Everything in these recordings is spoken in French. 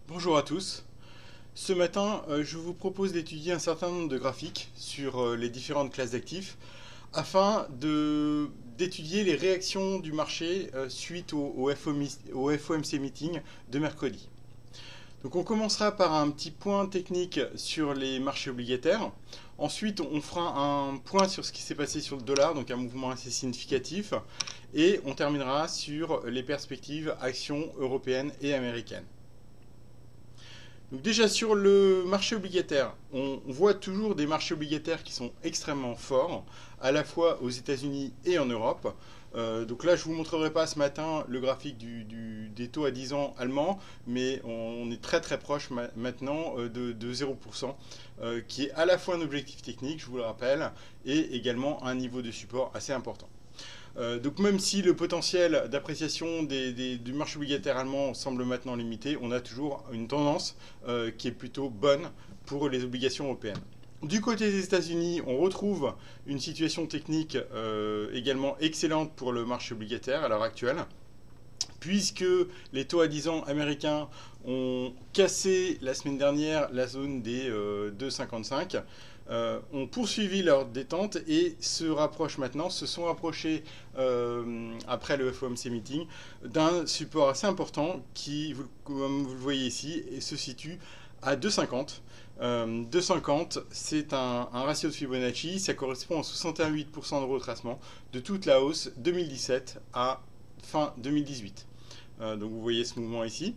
Bonjour à tous. Ce matin, je vous propose d'étudier un certain nombre de graphiques sur les différentes classes d'actifs afin d'étudier les réactions du marché suite au FOMC meeting de mercredi. Donc on commencera par un petit point technique sur les marchés obligataires. Ensuite, on fera un point sur ce qui s'est passé sur le dollar, donc un mouvement assez significatif. Et on terminera sur les perspectives actions européennes et américaines. Donc déjà sur le marché obligataire, on voit toujours des marchés obligataires qui sont extrêmement forts, à la fois aux États-Unis et en Europe. Donc là, je ne vous montrerai pas ce matin le graphique des taux à 10 ans allemands, mais on est très très proche maintenant de 0%, qui est à la fois un objectif technique, je vous le rappelle, et également un niveau de support assez important. Donc même si le potentiel d'appréciation du marché obligataire allemand semble maintenant limité, on a toujours une tendance qui est plutôt bonne pour les obligations européennes. Du côté des États-Unis, on retrouve une situation technique également excellente pour le marché obligataire à l'heure actuelle, puisque les taux à 10 ans américains ont cassé la semaine dernière la zone des 2,55, ont poursuivi leur détente et se sont rapprochés après le FOMC meeting d'un support assez important qui, comme vous le voyez ici, se situe à 2,50. 2,50, c'est un ratio de Fibonacci, ça correspond à 61,8% de retracement de toute la hausse 2017 à fin 2018. Donc vous voyez ce mouvement ici.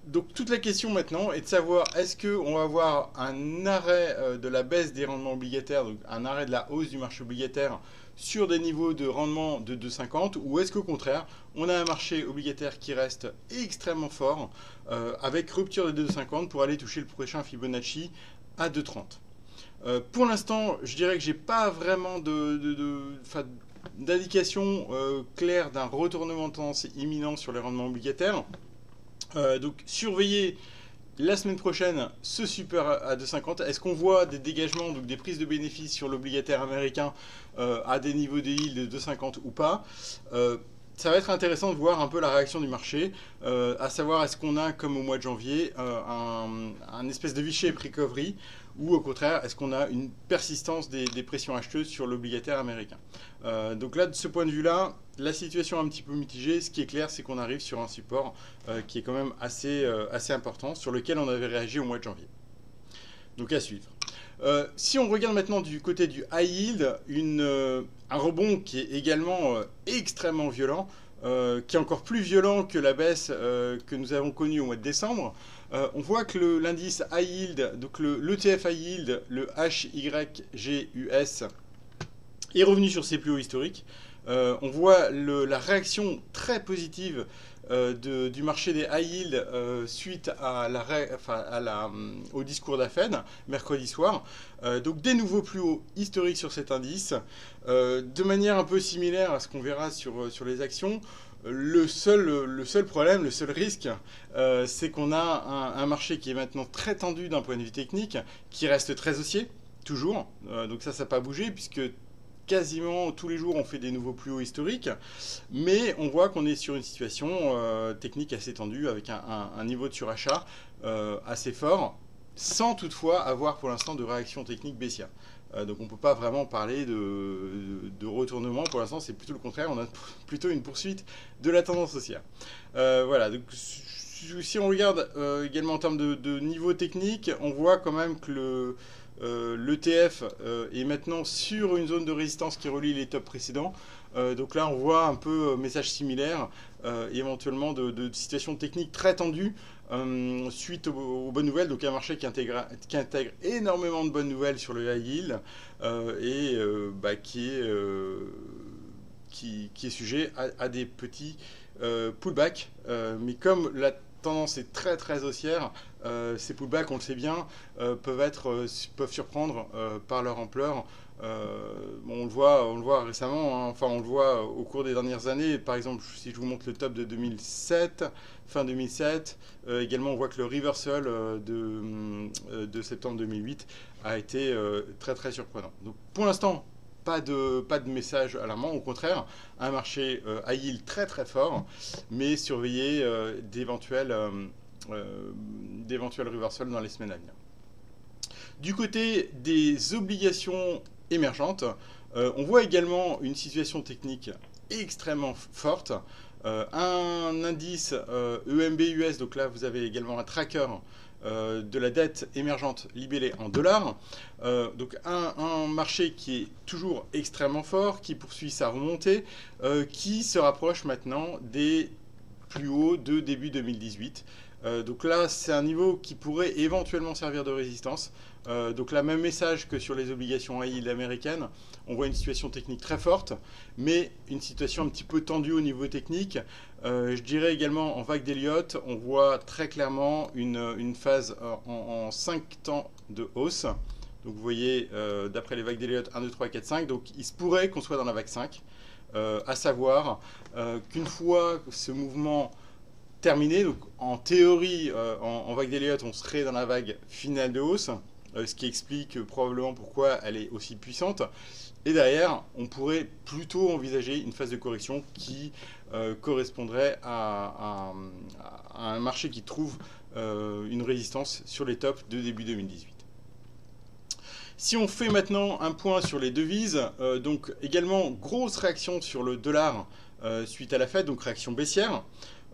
Donc toute la question maintenant est de savoir est-ce qu'on va avoir un arrêt de la baisse des rendements obligataires, donc un arrêt de la hausse du marché obligataire sur des niveaux de rendement de 2,50, ou est-ce qu'au contraire on a un marché obligataire qui reste extrêmement fort avec rupture de 2,50 pour aller toucher le prochain Fibonacci à 2,30. Pour l'instant, je dirais que j'ai pas vraiment d'indication claire d'un retournement de tendance imminent sur les rendements obligataires. Donc surveillez la semaine prochaine ce super à 2,50. Est-ce qu'on voit des dégagements, donc des prises de bénéfices sur l'obligataire américain à des niveaux de yield de 2,50 ou pas? Ça va être intéressant de voir un peu la réaction du marché, à savoir est-ce qu'on a, comme au mois de janvier, un espèce de V-shape recovery, ou au contraire, est-ce qu'on a une persistance des pressions acheteuses sur l'obligataire américain. Donc là, de ce point de vue-là, la situation est un petit peu mitigée. Ce qui est clair, c'est qu'on arrive sur un support qui est quand même assez important, sur lequel on avait réagi au mois de janvier. Donc à suivre. Si on regarde maintenant du côté du high yield, un rebond qui est également extrêmement violent, qui est encore plus violent que la baisse que nous avons connue au mois de décembre. On voit que l'indice high yield, donc l'ETF high yield, le HYGUS, est revenu sur ses plus hauts historiques. On voit la réaction très positive du marché des high yield suite au discours d'Afed mercredi soir. Donc des nouveaux plus hauts historiques sur cet indice. De manière un peu similaire à ce qu'on verra sur les actions, le seul problème, le seul risque, c'est qu'on a un marché qui est maintenant très tendu d'un point de vue technique, qui reste très haussier, toujours. Donc ça n'a pas bougé, puisque quasiment tous les jours on fait des nouveaux plus hauts historiques, mais on voit qu'on est sur une situation technique assez tendue, avec un niveau de surachat assez fort, sans toutefois avoir pour l'instant de réaction technique baissière. Donc on ne peut pas vraiment parler de retournement. Pour l'instant, c'est plutôt le contraire. On a plutôt une poursuite de la tendance haussière. Voilà. Donc, si on regarde également en termes de niveau technique, on voit quand même que l'ETF est maintenant sur une zone de résistance qui relie les tops précédents. Donc là, on voit un peu message similaire, éventuellement de situation technique très tendue. Suite aux bonnes nouvelles, donc un marché qui intègre énormément de bonnes nouvelles sur le high yield qui est sujet à des petits pullbacks. Mais comme la tendance est très très haussière, ces pullbacks, on le sait bien, peuvent surprendre par leur ampleur. On le voit récemment, hein, enfin on le voit au cours des dernières années. Par exemple, si je vous montre le top de 2007, fin 2007, également on voit que le reversal de septembre 2008 a été très très surprenant. Donc pour l'instant, pas de message alarmant, au contraire, un marché high yield très très fort, mais surveiller d'éventuels reversals dans les semaines à venir. Du côté des obligations émergentes, on voit également une situation technique extrêmement forte. Un indice EMB US, donc là vous avez également un tracker de la dette émergente libellée en dollars. Donc un marché qui est toujours extrêmement fort, qui poursuit sa remontée, qui se rapproche maintenant des plus hauts de début 2018. Donc là, c'est un niveau qui pourrait éventuellement servir de résistance. Donc là, même message que sur les obligations high yield américaines. On voit une situation technique très forte, mais une situation un petit peu tendue au niveau technique. Je dirais également en vague d'Elliott, on voit très clairement une phase en 5 temps de hausse. Donc vous voyez, d'après les vagues d'Elliott, 1, 2, 3, 4, 5. Donc il se pourrait qu'on soit dans la vague 5. À savoir qu'une fois ce mouvement terminé, donc en théorie, en vague d'Elliott, on serait dans la vague finale de hausse, ce qui explique probablement pourquoi elle est aussi puissante. Et derrière, on pourrait plutôt envisager une phase de correction qui correspondrait à un marché qui trouve une résistance sur les tops de début 2018. Si on fait maintenant un point sur les devises, donc également grosse réaction sur le dollar suite à la Fed, donc réaction baissière.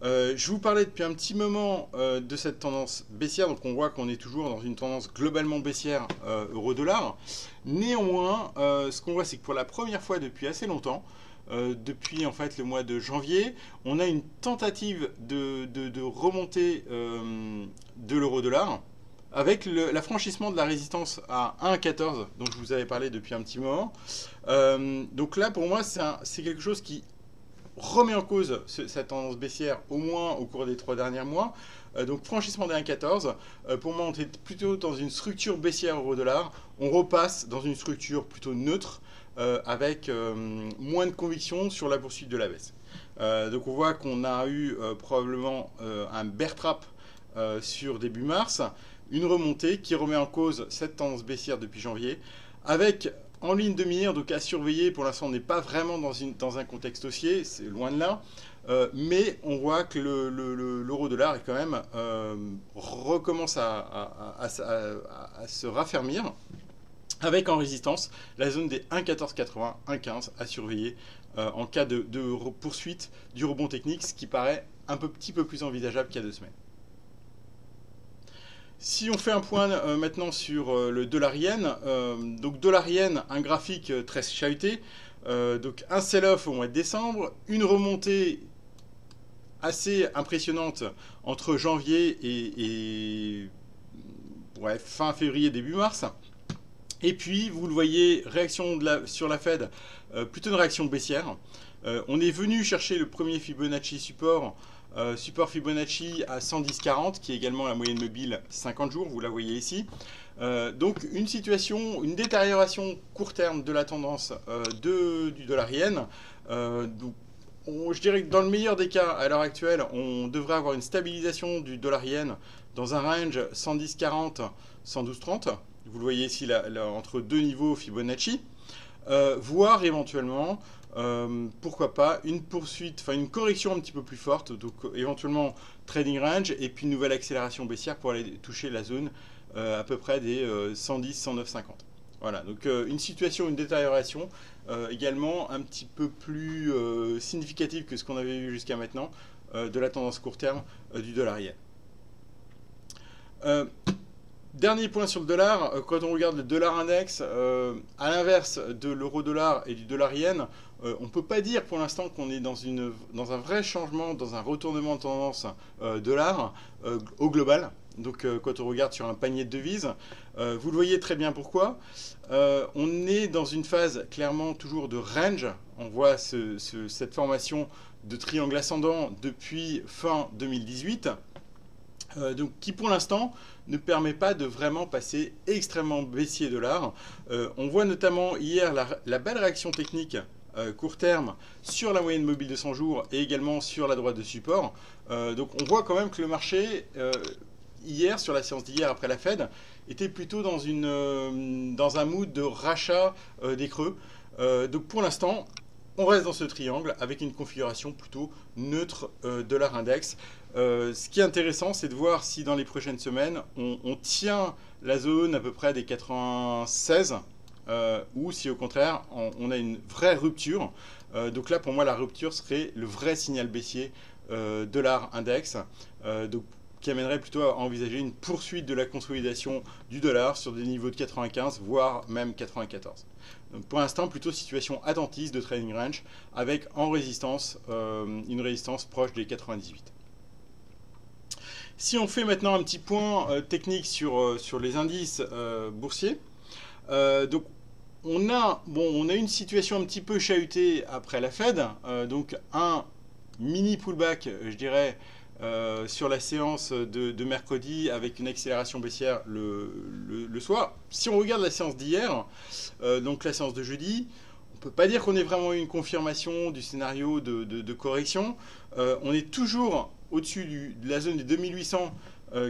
Je vous parlais depuis un petit moment de cette tendance baissière, donc on voit qu'on est toujours dans une tendance globalement baissière euro-dollar. Néanmoins, ce qu'on voit, c'est que pour la première fois depuis assez longtemps, depuis en fait le mois de janvier, on a une tentative de remontée de l'euro-dollar avec l'affranchissement de la résistance à 1,14 dont je vous avais parlé depuis un petit moment. Donc là, pour moi, c'est quelque chose qui remet en cause cette tendance baissière, au moins au cours des 3 derniers mois. Donc franchissement des 1,14. Pour moi, on était plutôt dans une structure baissière euro-dollar. On repasse dans une structure plutôt neutre, avec moins de conviction sur la poursuite de la baisse. Donc on voit qu'on a eu probablement un bear trap sur début mars, une remontée qui remet en cause cette tendance baissière depuis janvier, avec en ligne de mire, donc à surveiller. Pour l'instant, on n'est pas vraiment dans un contexte haussier, c'est loin de là, mais on voit que l'euro-dollar est quand même recommence à se raffermir, avec en résistance la zone des 1,1480, 1,15 à surveiller en cas de poursuite du rebond technique, ce qui paraît un petit peu plus envisageable qu'il y a 2 semaines. Si on fait un point maintenant sur le dollar-yen, donc dollar-yen, un graphique très chahuté, donc un sell-off au mois de décembre, une remontée assez impressionnante entre janvier et ouais, fin février, début mars. Et puis, vous le voyez, réaction sur la Fed, plutôt une réaction baissière. On est venu chercher le premier Fibonacci support, support Fibonacci à 110,40, qui est également la moyenne mobile 50 jours, vous la voyez ici. Donc une situation, une détérioration court terme de la tendance du dollar-yen. Je dirais que dans le meilleur des cas, à l'heure actuelle, on devrait avoir une stabilisation du dollar-yen dans un range 110,40, 112,30. Vous le voyez ici là, entre deux niveaux Fibonacci. Voire éventuellement, pourquoi pas, une poursuite, enfin une correction un petit peu plus forte, donc éventuellement trading range, et puis une nouvelle accélération baissière pour aller toucher la zone à peu près des 110, 109,50. Voilà, donc une situation, une détérioration également un petit peu plus significative que ce qu'on avait vu jusqu'à maintenant de la tendance court terme du dollar-yen. Dernier point sur le dollar, quand on regarde le dollar index, à l'inverse de l'euro-dollar et du dollar-yen, on ne peut pas dire pour l'instant qu'on est dans un vrai changement, dans un retournement de tendance dollar au global. Donc quand on regarde sur un panier de devises, vous le voyez très bien pourquoi. On est dans une phase clairement toujours de range. On voit cette formation de triangle ascendant depuis fin 2018. Donc, qui pour l'instant ne permet pas de vraiment passer extrêmement baissier dollar. On voit notamment hier la belle réaction technique court terme sur la moyenne mobile de 100 jours et également sur la droite de support. Donc on voit quand même que le marché hier, sur la séance d'hier après la Fed, était plutôt dans un mood de rachat des creux. Donc pour l'instant, on reste dans ce triangle avec une configuration plutôt neutre dollar index. Ce qui est intéressant, c'est de voir si dans les prochaines semaines, on tient la zone à peu près des 96, ou si au contraire, on a une vraie rupture. Donc là, pour moi, la rupture serait le vrai signal baissier dollar index, donc, qui amènerait plutôt à envisager une poursuite de la consolidation du dollar sur des niveaux de 95, voire même 94. Donc pour l'instant, plutôt situation attentiste de trading range, avec en résistance, une résistance proche des 98. Si on fait maintenant un petit point technique sur les indices boursiers, donc on a une situation un petit peu chahutée après la Fed, donc un mini pullback, je dirais, sur la séance de mercredi avec une accélération baissière le soir. Si on regarde la séance d'hier, donc la séance de jeudi, on ne peut pas dire qu'on ait vraiment eu une confirmation du scénario de correction. On est toujours au-dessus de la zone des 2800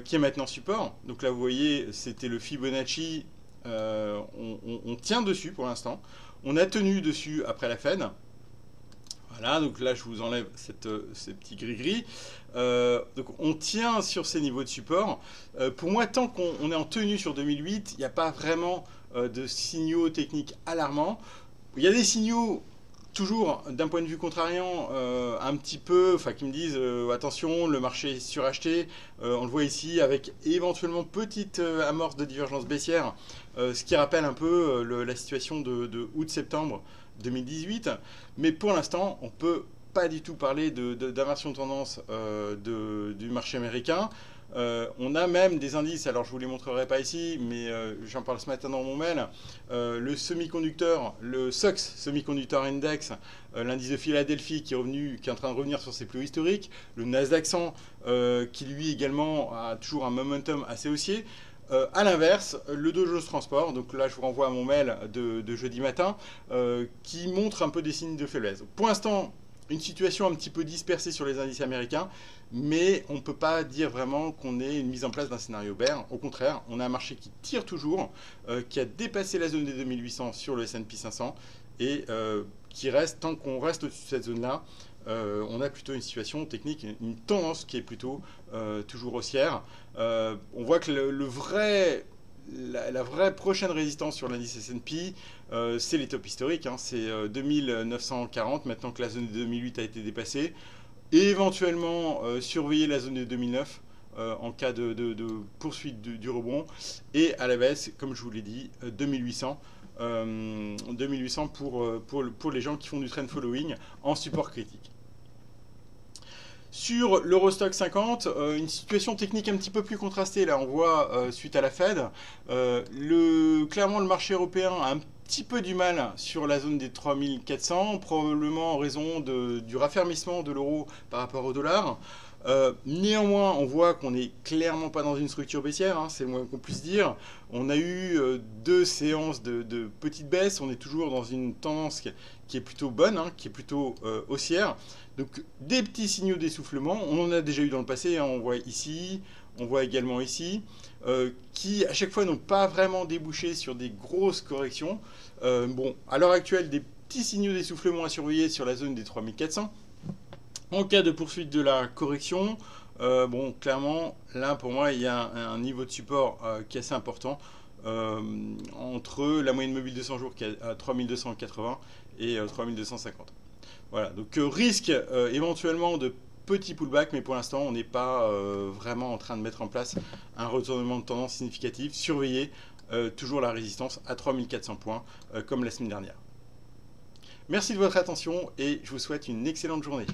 qui est maintenant support. Donc là, vous voyez, c'était le Fibonacci. On tient dessus pour l'instant. On a tenu dessus après la Fed. Voilà, donc là, je vous enlève ces petits gris-gris. Donc on tient sur ces niveaux de support. Pour moi, tant qu'on est en tenue sur 2008, il n'y a pas vraiment de signaux techniques alarmants. Il y a des signaux toujours d'un point de vue contrariant, un petit peu, enfin qui me disent attention, le marché est suracheté. On le voit ici avec éventuellement petite amorce de divergence baissière, ce qui rappelle un peu la situation de août-septembre 2018. Mais pour l'instant, on ne peut pas du tout parler d'inversion de tendance du marché américain. On a même des indices, alors je ne vous les montrerai pas ici, mais j'en parle ce matin dans mon mail, le semi-conducteur, le SOX Semiconductor Index, l'indice de Philadelphie qui est en train de revenir sur ses plus hauts historiques, le Nasdaq 100 qui lui également a toujours un momentum assez haussier. À l'inverse, le Dow Jones Transport, donc là je vous renvoie à mon mail de jeudi matin, qui montre un peu des signes de faiblesse. Pour l'instant, une situation un petit peu dispersée sur les indices américains, mais on ne peut pas dire vraiment qu'on ait une mise en place d'un scénario bear. Au contraire, on a un marché qui tire toujours, qui a dépassé la zone des 2800 sur le S&P 500 et qui reste, tant qu'on reste au-dessus de cette zone-là, on a plutôt une situation technique, une tendance qui est plutôt toujours haussière. On voit que la vraie prochaine résistance sur l'indice S&P, c'est les tops historiques, hein, c'est 2940, maintenant que la zone de 2008 a été dépassée, et éventuellement surveiller la zone de 2009 en cas de poursuite du rebond, et à la baisse, comme je vous l'ai dit, 2800. 2800 pour les gens qui font du trend following en support critique. Sur l'Eurostock 50, une situation technique un petit peu plus contrastée. Là, on voit, suite à la Fed, clairement le marché européen a un petit peu du mal sur la zone des 3400, probablement en raison du raffermissement de l'euro par rapport au dollar. Néanmoins, on voit qu'on n'est clairement pas dans une structure baissière, hein, c'est le moins qu'on puisse dire. On a eu deux séances de petites baisses, on est toujours dans une tendance qui est plutôt bonne, hein, qui est plutôt haussière. Donc des petits signaux d'essoufflement, on en a déjà eu dans le passé, hein, on voit ici, on voit également ici, qui à chaque fois n'ont pas vraiment débouché sur des grosses corrections. Bon, à l'heure actuelle, des petits signaux d'essoufflement à surveiller sur la zone des 3400. En cas de poursuite de la correction, bon, clairement, là, pour moi, il y a un niveau de support qui est assez important entre la moyenne mobile de 100 jours qui est à 3280 et 3250. Voilà, donc risque éventuellement de petits pullbacks, mais pour l'instant, on n'est pas vraiment en train de mettre en place un retournement de tendance significatif. Surveillez toujours la résistance à 3400 points, comme la semaine dernière. Merci de votre attention et je vous souhaite une excellente journée.